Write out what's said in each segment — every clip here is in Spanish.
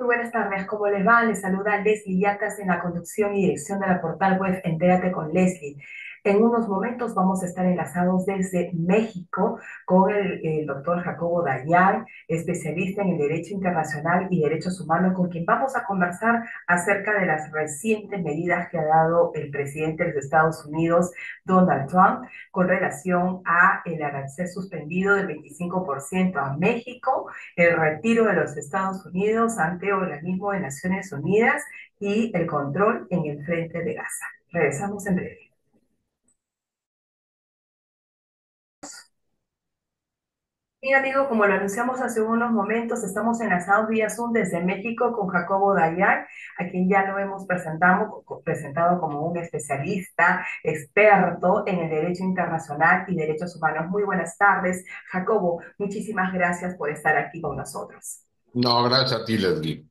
Muy buenas tardes, ¿cómo les va? Les saluda Leslie Yatas en la conducción y dirección de la portal web Entérate con Leslie. En unos momentos vamos a estar enlazados desde México con el doctor Jacobo Dayar, especialista en el derecho internacional y derechos humanos, con quien vamos a conversar acerca de las recientes medidas que ha dado el presidente de los Estados Unidos, Donald Trump, con relación a el arancel suspendido del 25% a México, el retiro de los Estados Unidos ante organismo de Naciones Unidas y el control en el frente de Gaza. Regresamos en breve. Bien, amigo, como lo anunciamos hace unos momentos, estamos enlazados vía Zoom desde México con Jacobo Dayar, a quien ya lo hemos presentado como un especialista, experto en el derecho internacional y derechos humanos. Muy buenas tardes, Jacobo. Muchísimas gracias por estar aquí con nosotros. No, gracias a ti, Leslie.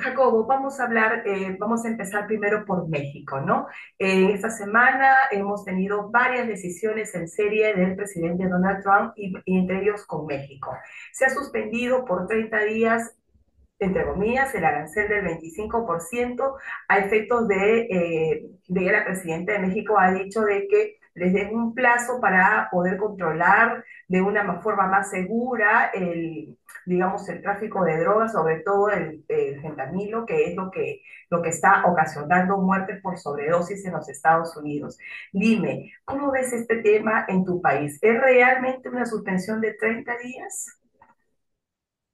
Jacobo, vamos a empezar primero por México, ¿no? Esta semana hemos tenido varias decisiones en serie del presidente Donald Trump y entre ellos con México. Se ha suspendido por 30 días, entre comillas, el arancel del 25% a efectos de que la presidenta de México ha dicho de que les den un plazo para poder controlar de una forma más segura digamos, el tráfico de drogas, sobre todo el fentanilo, que es lo que está ocasionando muertes por sobredosis en los Estados Unidos. Dime, ¿cómo ves este tema en tu país? ¿Es realmente una suspensión de 30 días?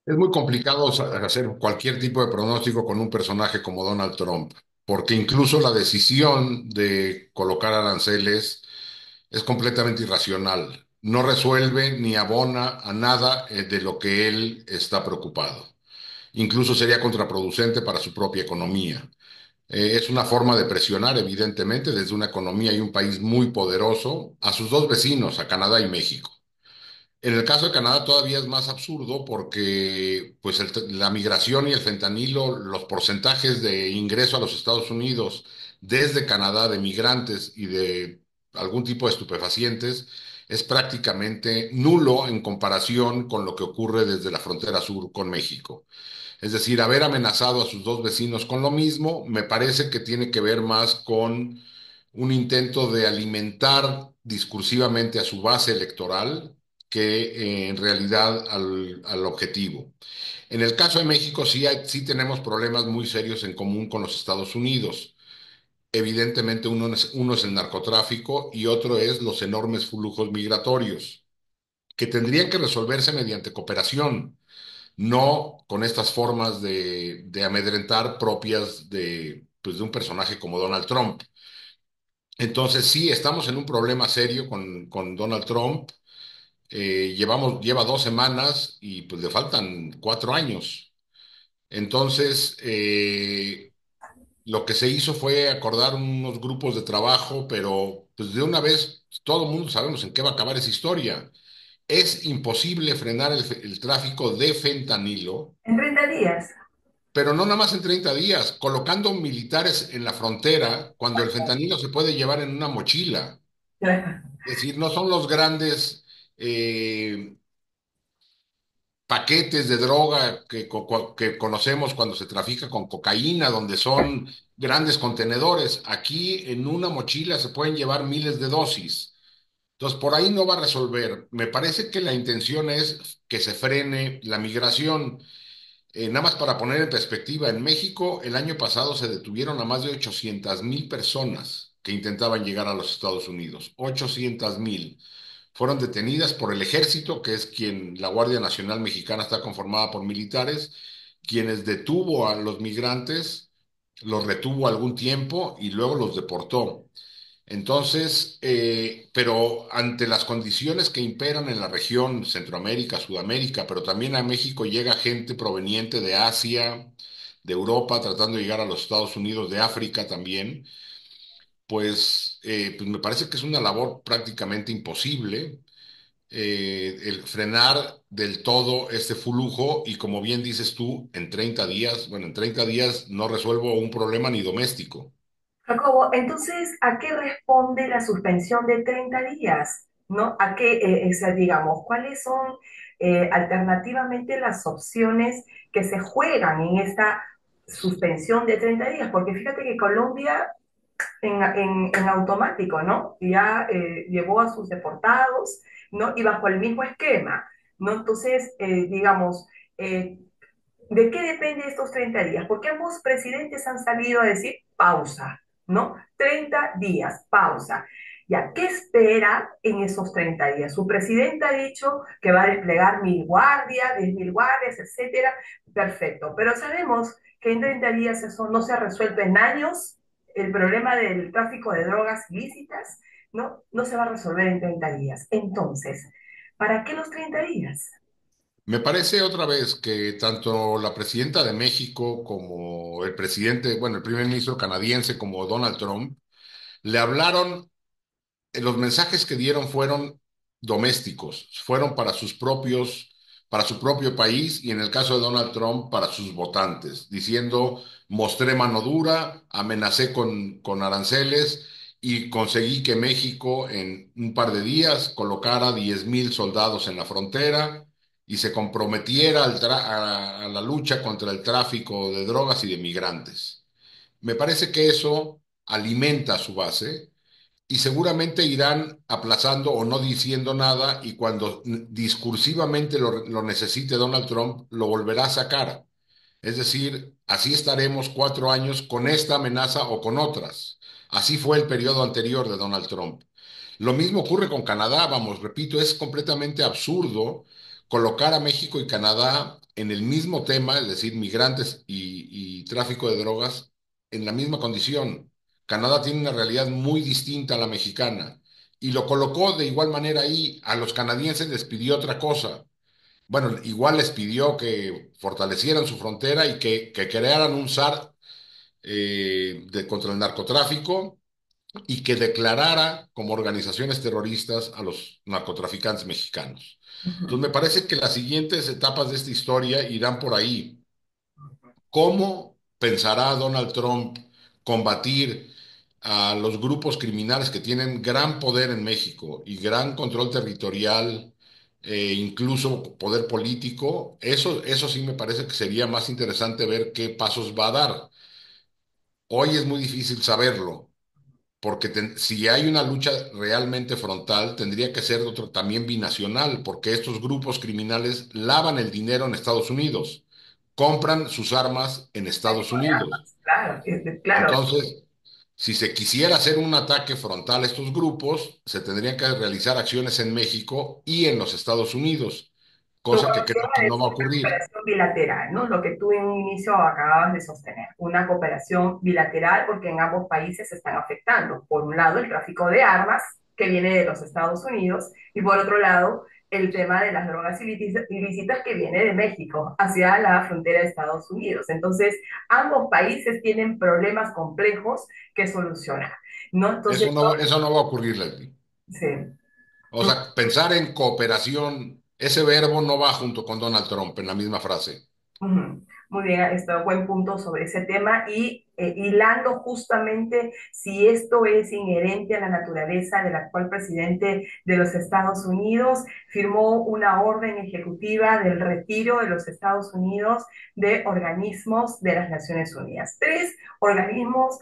Es muy complicado hacer cualquier tipo de pronóstico con un personaje como Donald Trump, porque incluso la decisión de colocar aranceles es completamente irracional. No resuelve ni abona a nada de lo que él está preocupado. Incluso sería contraproducente para su propia economía. Es una forma de presionar, evidentemente, desde una economía y un país muy poderoso a sus dos vecinos, a Canadá y México. En el caso de Canadá todavía es más absurdo porque pues la migración y el fentanilo, los porcentajes de ingreso a los Estados Unidos desde Canadá de migrantes y de algún tipo de estupefacientes es prácticamente nulo en comparación con lo que ocurre desde la frontera sur con México. Es decir, haber amenazado a sus dos vecinos con lo mismo me parece que tiene que ver más con un intento de alimentar discursivamente a su base electoral que en realidad al objetivo. En el caso de México sí tenemos problemas muy serios en común con los Estados Unidos. Evidentemente uno es el narcotráfico y otro es los enormes flujos migratorios, que tendrían que resolverse mediante cooperación, no con estas formas de amedrentar propias pues, de un personaje como Donald Trump. Entonces sí, estamos en un problema serio con Donald Trump. Lleva 2 semanas y pues le faltan 4 años. Entonces, lo que se hizo fue acordar unos grupos de trabajo, pero pues de una vez todo el mundo sabemos en qué va a acabar esa historia. Es imposible frenar el tráfico de fentanilo, En 30 días. pero no nada más en 30 días, colocando militares en la frontera cuando el fentanilo se puede llevar en una mochila. Es decir, no son los grandes eh, paquetes de droga que conocemos cuando se trafica con cocaína, donde son grandes contenedores. Aquí en una mochila se pueden llevar miles de dosis. Entonces, por ahí no va a resolver. Me parece que la intención es que se frene la migración. Nada más para poner en perspectiva, en México el año pasado se detuvieron a más de 800,000 personas que intentaban llegar a los Estados Unidos. 800,000 fueron detenidas por el ejército, que es quien, la Guardia Nacional Mexicana está conformada por militares, quienes detuvo a los migrantes, los retuvo algún tiempo y luego los deportó. Entonces, pero ante las condiciones que imperan en la región, Centroamérica, Sudamérica, pero también a México llega gente proveniente de Asia, de Europa, tratando de llegar a los Estados Unidos, de África también, pues me parece que es una labor prácticamente imposible el frenar del todo este flujo y como bien dices tú, en 30 días, bueno, en 30 días no resuelvo un problema ni doméstico. Jacobo, entonces, ¿a qué responde la suspensión de 30 días? ¿No? ¿A qué, digamos, cuáles son alternativamente las opciones que se juegan en esta suspensión de 30 días, porque fíjate que Colombia en automático, ¿no? Ya llevó a sus deportados, ¿no? Y bajo el mismo esquema, ¿no? Entonces, digamos, eh, ¿de qué depende estos 30 días? Porque ambos presidentes han salido a decir pausa, ¿no? 30 días, pausa. Ya, ¿qué espera en esos 30 días? Su presidente ha dicho que va a desplegar 1.000 guardias, 10.000 guardias, etcétera. Perfecto, pero sabemos que en 30 días eso no se ha resuelto en años. El problema del tráfico de drogas ilícitas, ¿no? No se va a resolver en 30 días. Entonces, ¿para qué los 30 días? Me parece otra vez que tanto la presidenta de México como el presidente, bueno, el primer ministro canadiense como Donald Trump, le hablaron, los mensajes que dieron fueron domésticos, fueron para sus propios, para su propio país y en el caso de Donald Trump para sus votantes, diciendo, mostré mano dura, amenacé con aranceles y conseguí que México en un par de días colocara 10,000 soldados en la frontera y se comprometiera a la lucha contra el tráfico de drogas y de migrantes. Me parece que eso alimenta su base y seguramente irán aplazando o no diciendo nada y cuando discursivamente lo necesite Donald Trump, lo volverá a sacar. Es decir, así estaremos 4 años con esta amenaza o con otras. Así fue el periodo anterior de Donald Trump. Lo mismo ocurre con Canadá, vamos, repito, es completamente absurdo colocar a México y Canadá en el mismo tema, es decir, migrantes y tráfico de drogas, en la misma condición. Canadá tiene una realidad muy distinta a la mexicana y lo colocó de igual manera ahí. A los canadienses les pidió otra cosa. Bueno, igual les pidió que fortalecieran su frontera y que crearan un SAR contra el narcotráfico y que declarara como organizaciones terroristas a los narcotraficantes mexicanos. Entonces, me parece que las siguientes etapas de esta historia irán por ahí. ¿Cómo pensará Donald Trump combatir a los grupos criminales que tienen gran poder en México y gran control territorial, incluso poder político? Eso sí me parece que sería más interesante ver qué pasos va a dar. Hoy es muy difícil saberlo, porque si hay una lucha realmente frontal, tendría que ser también binacional, porque estos grupos criminales lavan el dinero en Estados Unidos, compran sus armas en Estados Unidos. Claro, claro. Entonces, si se quisiera hacer un ataque frontal a estos grupos, se tendrían que realizar acciones en México y en los Estados Unidos, Tu cosa que opción creo que es no va a una ocurrir. cooperación bilateral, ¿no? Lo que tú en un inicio acababas de sostener, una cooperación bilateral porque en ambos países se están afectando. Por un lado, el tráfico de armas que viene de los Estados Unidos y por otro lado, el tema de las drogas ilícitas que viene de México hacia la frontera de Estados Unidos. Entonces, ambos países tienen problemas complejos que solucionar, ¿no? Entonces, Eso no va a ocurrir, Leslie. sí. O sea, pensar en cooperación, ese verbo no va junto con Donald Trump en la misma frase. Ujú. Muy bien, buen punto sobre ese tema y hilando justamente si esto es inherente a la naturaleza del actual presidente de los Estados Unidos, firmó una orden ejecutiva del retiro de los Estados Unidos de organismos de las Naciones Unidas. Tres organismos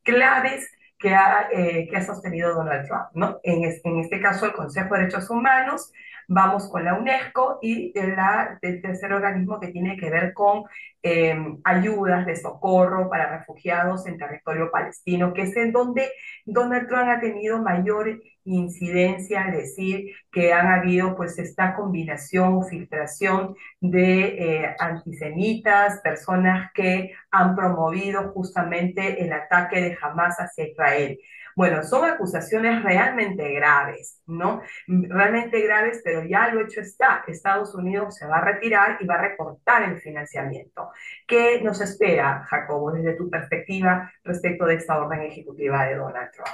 claves que ha sostenido Donald Trump, ¿no? En este caso, el Consejo de Derechos Humanos, vamos con la UNESCO y el tercer organismo que tiene que ver con ayudas de socorro para refugiados en territorio palestino, que es en donde Donald Trump ha tenido mayor incidencia, al decir que han habido pues esta combinación o filtración de antisemitas, personas que han promovido justamente el ataque de Hamas hacia Israel. Bueno, son acusaciones realmente graves, ¿no? Realmente graves, pero ya lo hecho está. Estados Unidos se va a retirar y va a recortar el financiamiento. ¿Qué nos espera, Jacobo, desde tu perspectiva respecto de esta orden ejecutiva de Donald Trump?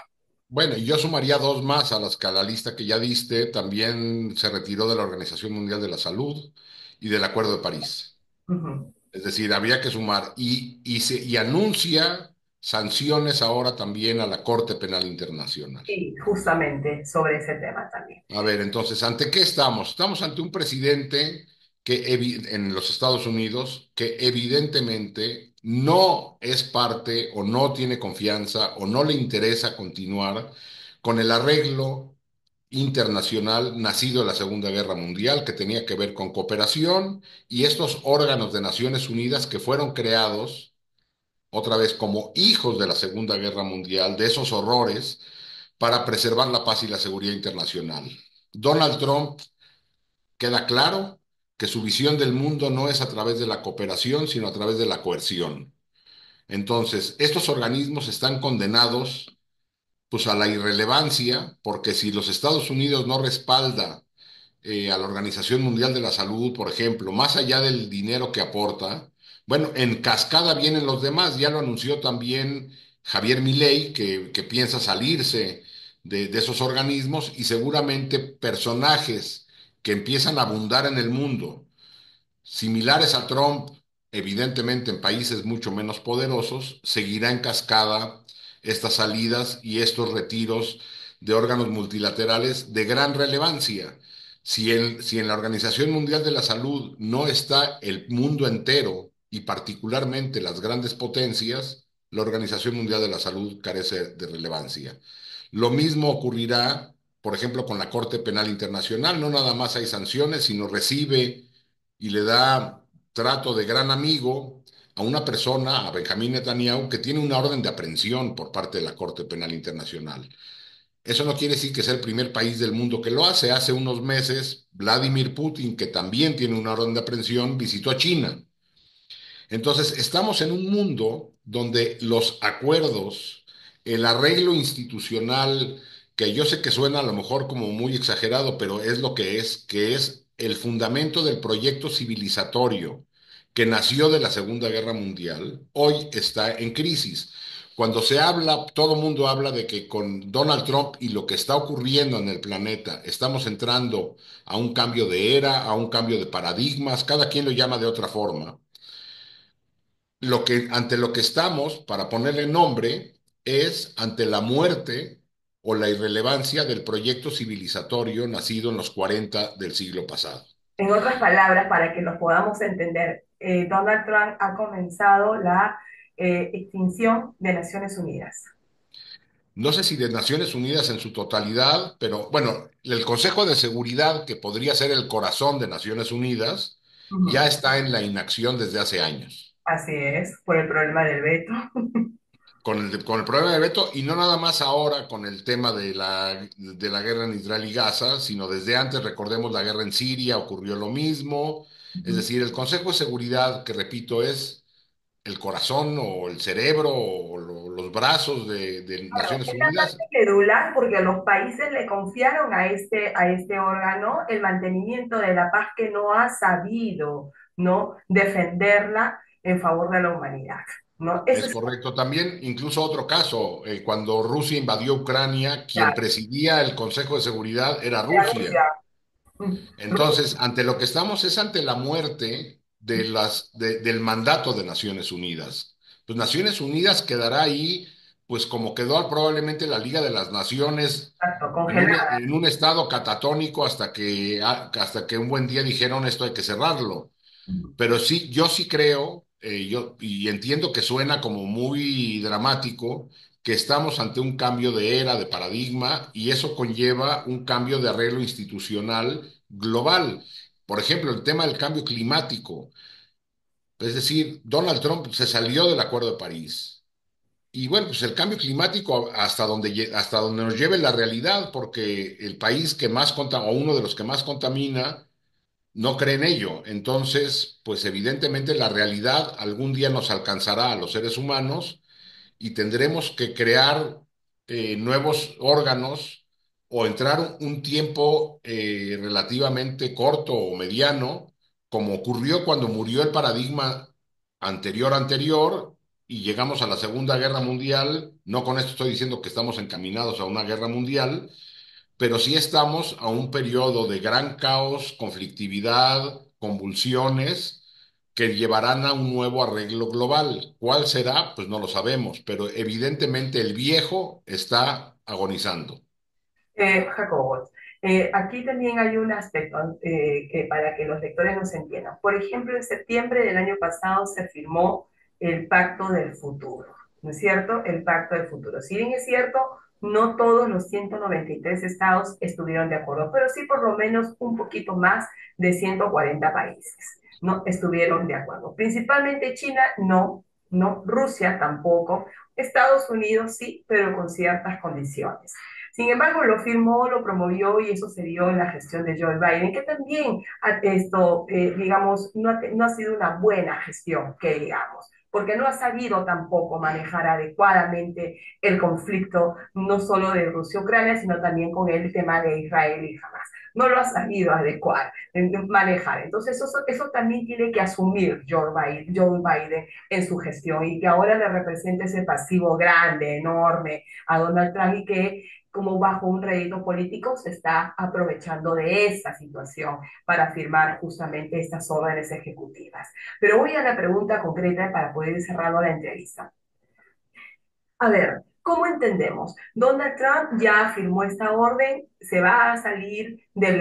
Bueno, y yo sumaría dos más a las que a la lista que ya diste. También se retiró de la Organización Mundial de la Salud y del Acuerdo de París. Uh -huh. Es decir, habría que sumar y anuncia sanciones ahora también a la Corte Penal Internacional. Sí, justamente sobre ese tema también. A ver, entonces, ¿ante qué estamos? Estamos ante un presidente en los Estados Unidos que evidentemente no es parte o no tiene confianza o no le interesa continuar con el arreglo internacional nacido de la Segunda Guerra Mundial, que tenía que ver con cooperación y estos órganos de Naciones Unidas que fueron creados otra vez como hijos de la Segunda Guerra Mundial, de esos horrores, para preservar la paz y la seguridad internacional. Donald Trump queda claro que su visión del mundo no es a través de la cooperación, sino a través de la coerción. Entonces, estos organismos están condenados pues a la irrelevancia, porque si los Estados Unidos no respalda a la Organización Mundial de la Salud, por ejemplo, más allá del dinero que aporta, bueno, en cascada vienen los demás, ya lo anunció también Javier Milei, que piensa salirse de esos organismos y seguramente personajes que empiezan a abundar en el mundo similares a Trump, evidentemente en países mucho menos poderosos, seguirá en cascada estas salidas y estos retiros de órganos multilaterales de gran relevancia. Si en la Organización Mundial de la Salud no está el mundo entero y particularmente las grandes potencias, la Organización Mundial de la Salud carece de relevancia. Lo mismo ocurrirá, por ejemplo, con la Corte Penal Internacional. No nada más hay sanciones, sino recibe y le da trato de gran amigo a una persona, a Benjamín Netanyahu, que tiene una orden de aprehensión por parte de la Corte Penal Internacional. Eso no quiere decir que sea el primer país del mundo que lo hace. Hace unos meses, Vladimir Putin, que también tiene una orden de aprehensión, visitó a China. Entonces, estamos en un mundo donde los acuerdos, el arreglo institucional, que yo sé que suena a lo mejor como muy exagerado, pero es lo que es el fundamento del proyecto civilizatorio que nació de la Segunda Guerra Mundial, hoy está en crisis. Cuando se habla, todo el mundo habla de que con Donald Trump y lo que está ocurriendo en el planeta, estamos entrando a un cambio de era, a un cambio de paradigmas, cada quien lo llama de otra forma ante lo que estamos, para ponerle nombre, es ante la muerte o la irrelevancia del proyecto civilizatorio nacido en los 40 del siglo pasado. En otras palabras, para que lo podamos entender, Donald Trump ha comenzado la extinción de Naciones Unidas. No sé si de Naciones Unidas en su totalidad, pero bueno, el Consejo de Seguridad, que podría ser el corazón de Naciones Unidas, Ujú. ya está en la inacción desde hace años. Así es, por el problema del veto. Con el problema de veto, y no nada más ahora con el tema de la guerra en Israel y Gaza, sino desde antes, recordemos la guerra en Siria, ocurrió lo mismo. Es Ujú. decir, el Consejo de Seguridad, que repito, es el corazón o el cerebro o los brazos de Bueno, Naciones es Unidas, bastante medular porque los países le confiaron a este órgano el mantenimiento de la paz que no ha sabido, ¿no? Defenderla en favor de la humanidad, ¿no? Eso es es correcto. También, incluso otro caso, cuando Rusia invadió Ucrania, quien claro, presidía el Consejo de Seguridad era la Rusia. Rusia. Rusia. Entonces, ante lo que estamos es ante la muerte del mandato de Naciones Unidas. Pues Naciones Unidas quedará ahí, pues como quedó probablemente la Liga de las Naciones Exacto, en congelada. un estado catatónico hasta que un buen día dijeron esto hay que cerrarlo. Pero sí, yo sí creo, y entiendo que suena como muy dramático, que estamos ante un cambio de era, de paradigma, y eso conlleva un cambio de arreglo institucional global. Por ejemplo, el tema del cambio climático. Es decir, Donald Trump se salió del Acuerdo de París. Y bueno, pues el cambio climático hasta donde nos lleve la realidad, porque el país que más contamina, o uno de los que más contamina, no cree en ello. Entonces, pues evidentemente la realidad algún día nos alcanzará a los seres humanos y tendremos que crear nuevos órganos o entrar un tiempo relativamente corto o mediano, como ocurrió cuando murió el paradigma anterior y llegamos a la Segunda Guerra Mundial. No con esto estoy diciendo que estamos encaminados a una guerra mundial, pero sí estamos a un periodo de gran caos, conflictividad, convulsiones, que llevarán a un nuevo arreglo global. ¿Cuál será? Pues no lo sabemos, pero evidentemente el viejo está agonizando. Jacobo, aquí también hay un aspecto que para que los lectores nos entiendan. Por ejemplo, en septiembre del año pasado se firmó el Pacto del Futuro, ¿no es cierto? El Pacto del Futuro. Si bien es cierto, no todos los 193 estados estuvieron de acuerdo, pero sí por lo menos un poquito más de 140 países, ¿no? Estuvieron de acuerdo. Principalmente China, no, no, Rusia tampoco, Estados Unidos sí, pero con ciertas condiciones. Sin embargo, lo firmó, lo promovió y eso se dio en la gestión de Joe Biden, que también digamos, no ha sido una buena gestión, que digamos, porque no ha sabido tampoco manejar adecuadamente el conflicto, no solo de Rusia-Ucrania, sino también con el tema de Israel y Hamas. No lo ha sabido adecuar, manejar. Entonces, eso también tiene que asumir Joe Biden en su gestión y que ahora le represente ese pasivo grande, enorme a Donald Trump y que como bajo un rédito político se está aprovechando de esa situación para firmar justamente estas órdenes ejecutivas. Pero voy a la pregunta concreta para poder ir cerrando la entrevista. A ver, ¿cómo entendemos? Donald Trump ya firmó esta orden, se va a salir de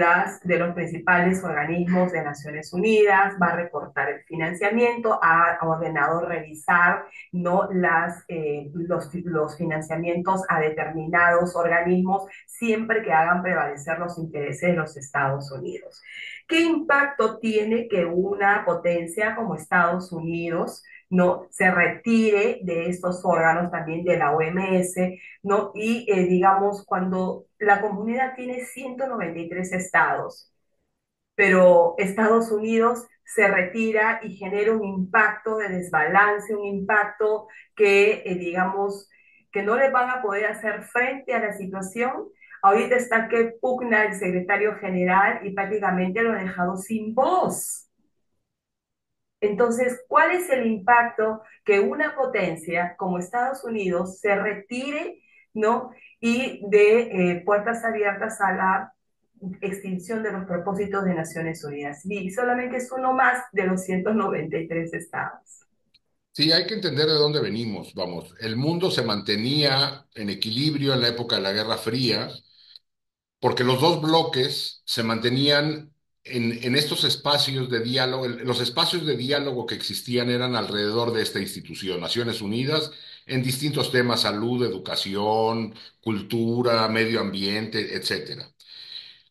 los principales organismos de Naciones Unidas, va a recortar el financiamiento, ha ordenado revisar, ¿no? Los financiamientos a determinados organismos siempre que hagan prevalecer los intereses de los Estados Unidos. ¿Qué impacto tiene que una potencia como Estados Unidos no se retire de estos órganos también de la OMS, ¿no? Y digamos, cuando la comunidad tiene 193 estados, pero Estados Unidos se retira y genera un impacto de desbalance, un impacto que, digamos, que no le van a poder hacer frente a la situación. Ahorita está que pugna el secretario general y prácticamente lo ha dejado sin voz. Entonces, ¿cuál es el impacto que una potencia como Estados Unidos se retire, ¿no? Y de puertas abiertas a la extinción de los propósitos de Naciones Unidas? Y solamente es uno más de los 193 estados. Sí, hay que entender de dónde venimos. Vamos, el mundo se mantenía en equilibrio en la época de la Guerra Fría porque los dos bloques se mantenían en estos espacios de diálogo. Los espacios de diálogo que existían eran alrededor de esta institución, Naciones Unidas, en distintos temas: salud, educación, cultura, medio ambiente, etcétera.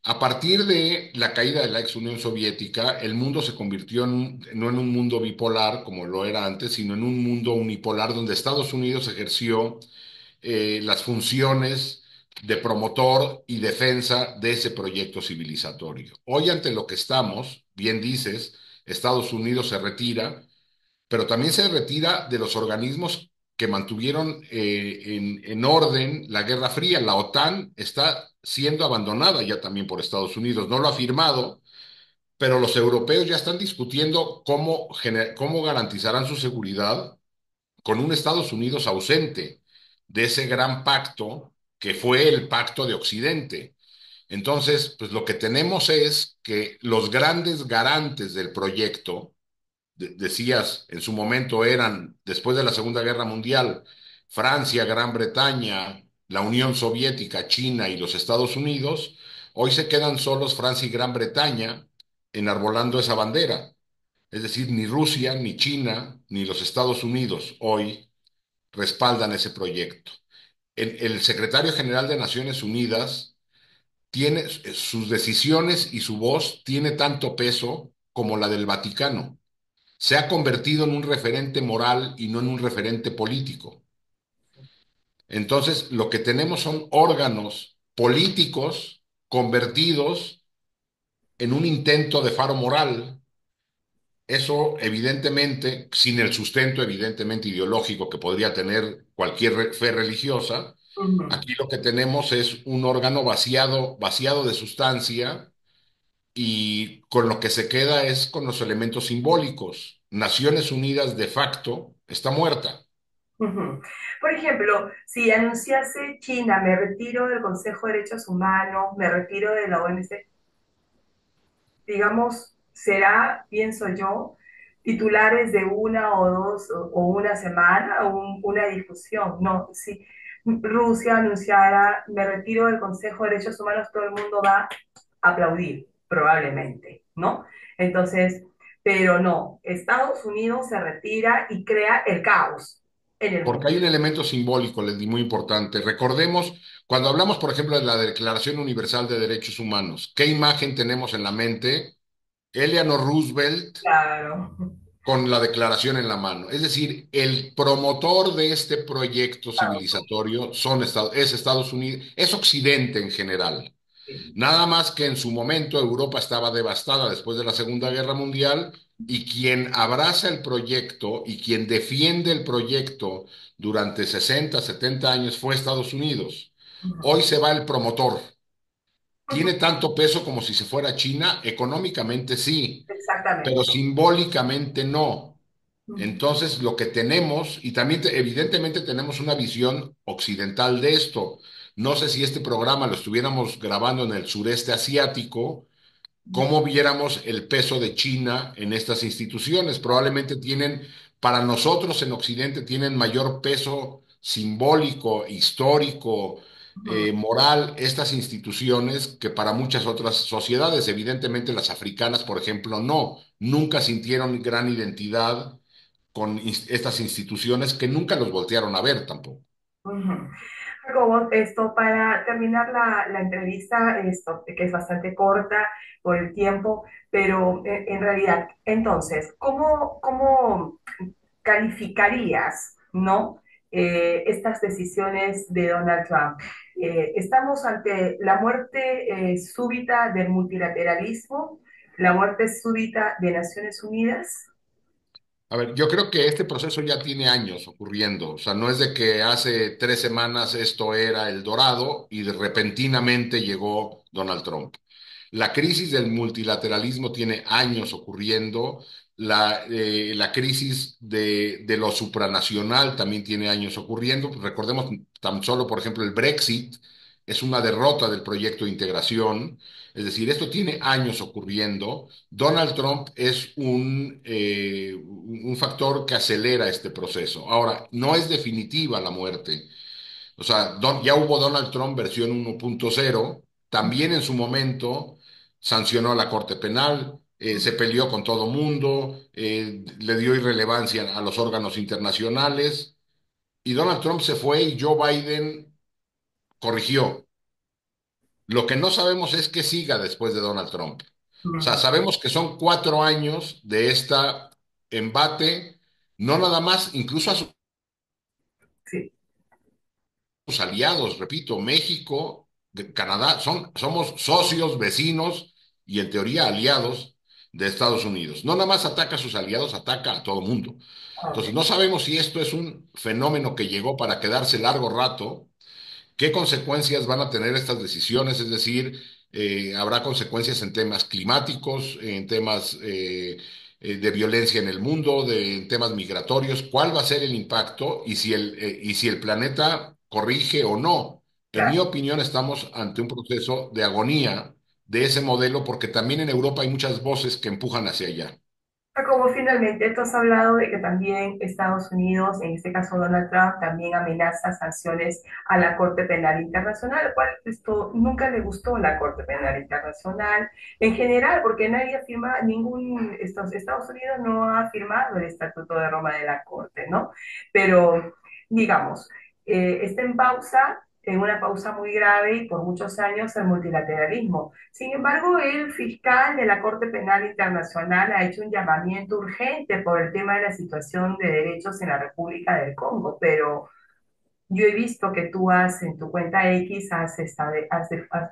A partir de la caída de la ex Unión Soviética, el mundo se convirtió no en un mundo bipolar como lo era antes, sino en un mundo unipolar donde Estados Unidos ejerció las funciones de promotor y defensa de ese proyecto civilizatorio. Hoy, ante lo que estamos, bien dices, Estados Unidos se retira, pero también se retira de los organismos que mantuvieron en orden la Guerra Fría. La OTAN está siendo abandonada ya también por Estados Unidos. No lo ha firmado, pero los europeos ya están discutiendo cómo garantizarán su seguridad con un Estados Unidos ausente de ese gran pacto que fue el pacto de Occidente. Entonces, pues lo que tenemos es que los grandes garantes del proyecto, decías, en su momento eran, después de la Segunda Guerra Mundial, Francia, Gran Bretaña, la Unión Soviética, China y los Estados Unidos. Hoy se quedan solos Francia y Gran Bretaña enarbolando esa bandera. Es decir, ni Rusia, ni China, ni los Estados Unidos hoy respaldan ese proyecto. El secretario general de Naciones Unidas tiene sus decisiones y su voz tiene tanto peso como la del Vaticano. Se ha convertido en un referente moral y no en un referente político. Entonces, lo que tenemos son órganos políticos convertidos en un intento de faro moral. Eso, evidentemente, sin el sustento, evidentemente, ideológico que podría tener cualquier fe religiosa. Ujú. Aquí lo que tenemos es un órgano vaciado de sustancia, y con lo que se queda es con los elementos simbólicos. Naciones Unidas de facto está muerta. Ujú. Por ejemplo, si anunciase China, me retiro del Consejo de Derechos Humanos, me retiro de la OMC, digamos, será, pienso yo, titulares de una o dos o una semana o una discusión. No, si Rusia anunciara, me retiro del Consejo de Derechos Humanos, todo el mundo va a aplaudir, probablemente, ¿no? Entonces, pero no, Estados Unidos se retira y crea el caos en el Porque mundo. hay un elemento simbólico, Leslie, muy importante. Recordemos, cuando hablamos, por ejemplo, de la Declaración Universal de Derechos Humanos, ¿qué imagen tenemos en la mente? Eleanor Roosevelt Claro. con la declaración en la mano. Es decir, el promotor de este proyecto Estados Unidos, civilizatorio es Estados Unidos, es Occidente en general. sí. Nada más que en su momento Europa estaba devastada después de la Segunda Guerra Mundial y quien abraza el proyecto y quien defiende el proyecto durante 60, 70 años fue Estados Unidos. Ujú, Hoy se va el promotor. ujú, ¿Tiene tanto peso como si se fuera China? Económicamente sí, pero exactamente. simbólicamente no. Ujú, Entonces, lo que tenemos, y también evidentemente tenemos una visión occidental de esto. No sé si este programa lo estuviéramos grabando en el sureste asiático, cómo viéramos el peso de China en estas instituciones. Probablemente tienen, para nosotros en Occidente, tienen mayor peso simbólico, histórico, ujú, moral, estas instituciones que para muchas otras sociedades. Evidentemente las africanas, por ejemplo, no, nunca sintieron gran identidad con estas instituciones que nunca los voltearon a ver tampoco. ujú. Jacobo, esto para terminar la entrevista, esto que es bastante corta por el tiempo, pero en realidad, entonces, ¿cómo calificarías, ¿no? Estas decisiones de Donald Trump. Estamos ante la muerte súbita del multilateralismo, la muerte súbita de Naciones Unidas. A ver, yo creo que este proceso ya tiene años ocurriendo, o sea, no es de que hace 3 semanas esto era el dorado y repentinamente llegó Donald Trump. La crisis del multilateralismo tiene años ocurriendo, la crisis de lo supranacional también tiene años ocurriendo. Recordemos tan solo, por ejemplo, el Brexit es una derrota del proyecto de integración, es decir, esto tiene años ocurriendo. Donald Trump es un factor que acelera este proceso. Ahora, no es definitiva la muerte. O sea, ya hubo Donald Trump versión 1.0, también en su momento sancionó a la Corte Penal, se peleó con todo mundo, le dio irrelevancia a los órganos internacionales y Donald Trump se fue y Joe Biden corrigió. Lo que no sabemos es qué siga después de Donald Trump. O sea, Ujú, sabemos que son 4 años de esta embate, no nada más, incluso a sí, sus aliados, repito, México, Canadá, somos socios, vecinos y en teoría aliados de Estados Unidos. No nada más ataca a sus aliados, ataca a todo el mundo. Entonces, no ok, sabemos si esto es un fenómeno que llegó para quedarse largo rato. ¿Qué consecuencias van a tener estas decisiones? Es decir, habrá consecuencias en temas climáticos, en temas de violencia en el mundo, en temas migratorios. ¿Cuál va a ser el impacto y si el planeta corrige o no? En mi claro. opinión, estamos ante un proceso de agonía de ese modelo porque también en Europa hay muchas voces que empujan hacia allá. Como finalmente, tú has hablado de que también Estados Unidos, en este caso Donald Trump, también amenaza sanciones a la Corte Penal Internacional, lo cual esto nunca le gustó a la Corte Penal Internacional en general, porque nadie afirma, Estados Unidos no ha firmado el Estatuto de Roma de la Corte, ¿no? Pero, digamos, está en pausa, en una pausa muy grave y por muchos años el multilateralismo. Sin embargo, el fiscal de la Corte Penal Internacional ha hecho un llamamiento urgente por el tema de la situación de derechos en la República del Congo, pero yo he visto que tú en tu cuenta X has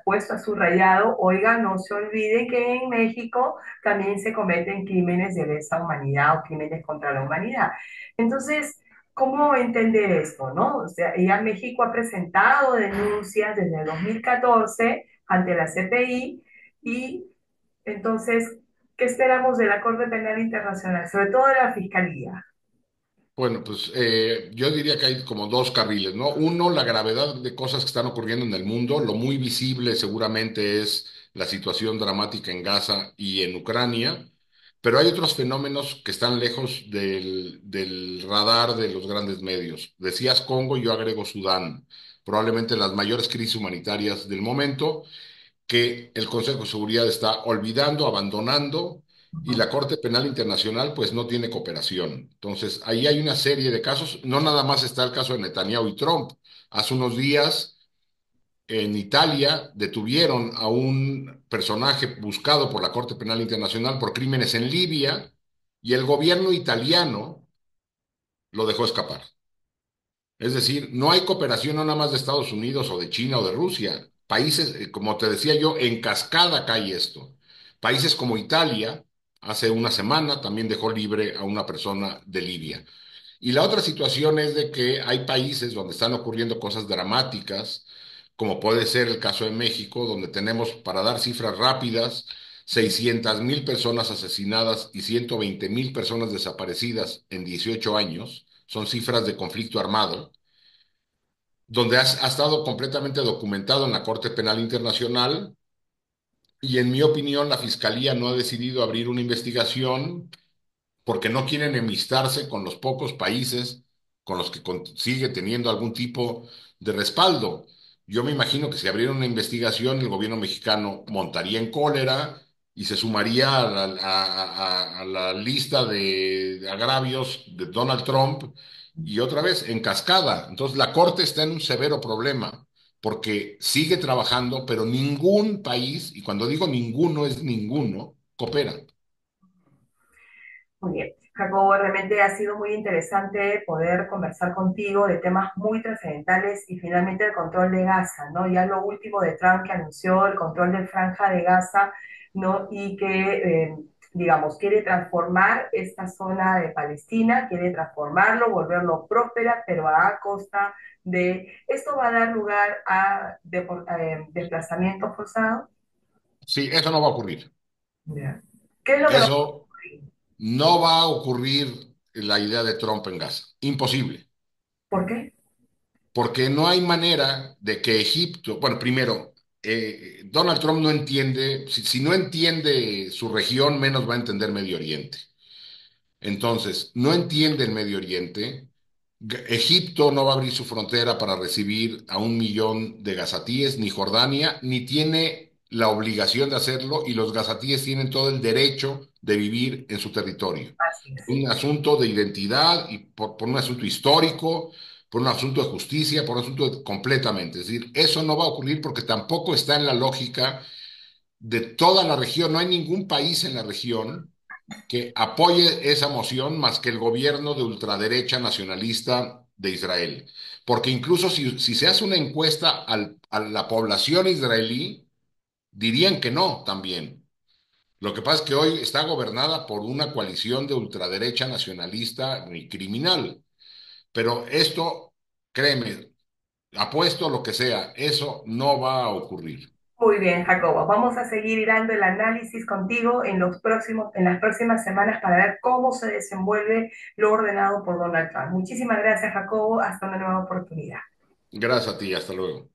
puesto, has subrayado, oiga, no se olvide que en México también se cometen crímenes de lesa humanidad o crímenes contra la humanidad. Entonces, ¿cómo entender esto, no? O sea, ya México ha presentado denuncias desde el 2014 ante la CPI y entonces, ¿qué esperamos de la Corte Penal Internacional, sobre todo de la Fiscalía? Bueno, pues yo diría que hay como dos carriles, ¿no? Uno, la gravedad de cosas que están ocurriendo en el mundo. Lo muy visible seguramente es la situación dramática en Gaza y en Ucrania. pero hay otros fenómenos que están lejos del radar de los grandes medios. Decías Congo, yo agrego Sudán, probablemente las mayores crisis humanitarias del momento, que el Consejo de Seguridad está olvidando, abandonando, y la Corte Penal Internacional pues no tiene cooperación. Entonces, ahí hay una serie de casos, no nada más está el caso de Netanyahu y Trump. Hace unos días en Italia detuvieron a un personaje buscado por la Corte Penal Internacional por crímenes en Libia y el gobierno italiano lo dejó escapar. Es decir, no hay cooperación no nada más de Estados Unidos o de China o de Rusia. Países, como te decía yo, en cascada cae esto. Países como Italia, hace una semana también dejó libre a una persona de Libia. Y la otra situación es de que hay países donde están ocurriendo cosas dramáticas, como puede ser el caso de México, donde tenemos, para dar cifras rápidas, 600.000 personas asesinadas y 120.000 personas desaparecidas en 18 años. Son cifras de conflicto armado, donde ha estado completamente documentado en la Corte Penal Internacional. Y en mi opinión, la Fiscalía no ha decidido abrir una investigación porque no quieren enemistarse con los pocos países con los que sigue teniendo algún tipo de respaldo. Yo me imagino que si abriera una investigación, el gobierno mexicano montaría en cólera y se sumaría a la lista de agravios de Donald Trump y otra vez en cascada. Entonces la Corte está en un severo problema porque sigue trabajando, pero ningún país, y cuando digo ninguno es ninguno, coopera. Muy bien. Jacobo, realmente ha sido muy interesante poder conversar contigo de temas muy trascendentales y finalmente el control de Gaza, ¿no? Ya lo último de Trump que anunció el control de Franja de Gaza, ¿no? Y que, digamos, quiere transformar esta zona de Palestina, quiere transformarlo, volverlo próspera, pero a costa de... ¿Esto va a dar lugar a desplazamientos forzados? Sí, eso no va a ocurrir. Ya. ¿Qué es lo que no? Eso no va a ocurrir la idea de Trump en Gaza. Imposible. ¿Por qué? Porque no hay manera de que Egipto, bueno, primero, Donald Trump no entiende, si no entiende su región, menos va a entender Medio Oriente. Entonces, no entiende el Medio Oriente. Egipto no va a abrir su frontera para recibir a 1 millón de gazatíes, ni Jordania, ni tiene la obligación de hacerlo, y los gazatíes tienen todo el derecho de vivir en su territorio. Así es. Un asunto de identidad y por un asunto histórico, por un asunto de justicia, por un asunto completamente. Es decir, eso no va a ocurrir porque tampoco está en la lógica de toda la región. No hay ningún país en la región que apoye esa moción más que el gobierno de ultraderecha nacionalista de Israel. Porque incluso si se hace una encuesta a la población israelí, dirían que no también. Lo que pasa es que hoy está gobernada por una coalición de ultraderecha nacionalista y criminal. Pero esto, créeme, apuesto lo que sea, eso no va a ocurrir. Muy bien, Jacobo. Vamos a seguir dando el análisis contigo en las próximas semanas para ver cómo se desenvuelve lo ordenado por Donald Trump. Muchísimas gracias, Jacobo. Hasta una nueva oportunidad. Gracias a ti, hasta luego.